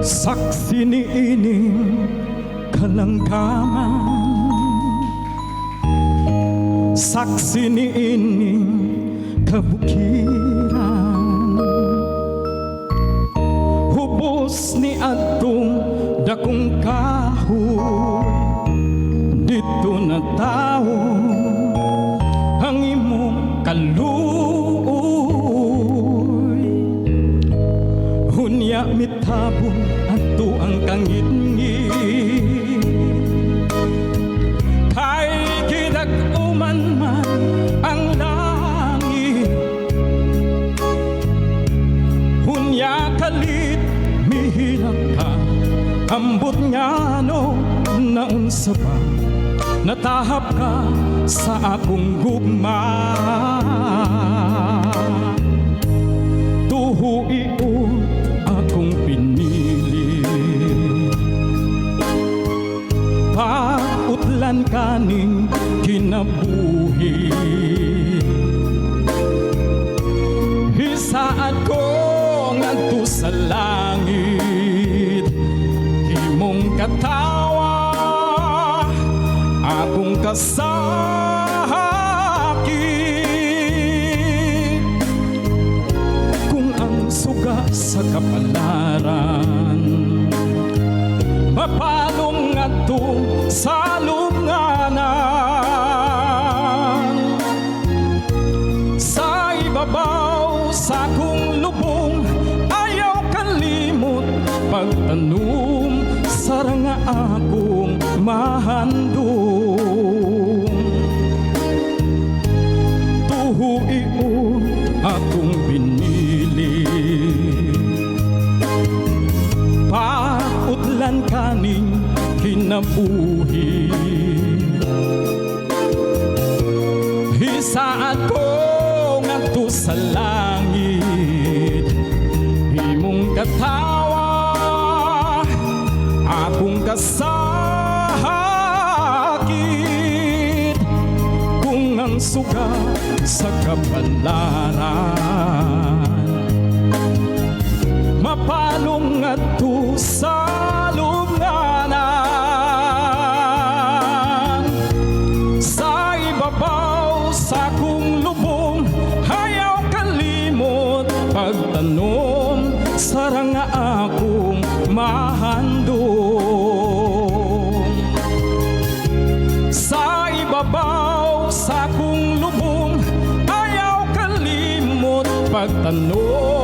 Saksi ni ining kalangkaman, saksi ni ining kabukiran, hubos ni adtong dakong kahoy. Dito na tao ang imong kaluoy, hunya mitabon ato ang kangit-ngit, kay gidag-uman man ang langit, hunya kalit mihilak ka ambot nga no naunsa ba natahap ka sa akong gugma. Tuho iyon akong pinili, pautlan kaning kinabuhi. Hisaad ko ngadto sa langit, imong katawa akong kasakit. Kung ang suga sa kapalaran mapalong ngadto sa lubnganan, sa ibabaw sa akong lubong ayaw kalimot pagtanong sarang nga akong mahandong. Tuho iyon akong binili, pautlan kaning kinabuhi. Hisaad ko ngadto sa langit, imong katawa akong kasakit. Kung ang suga sa kapalaran mapalong ngadto sa lubnganan, sa ibabaw sa akong lubong hayaw kalimot pagtanom sarang nga akong mahandong. Sa ibabaw sa akong lubong ayaw kalimot pagtanom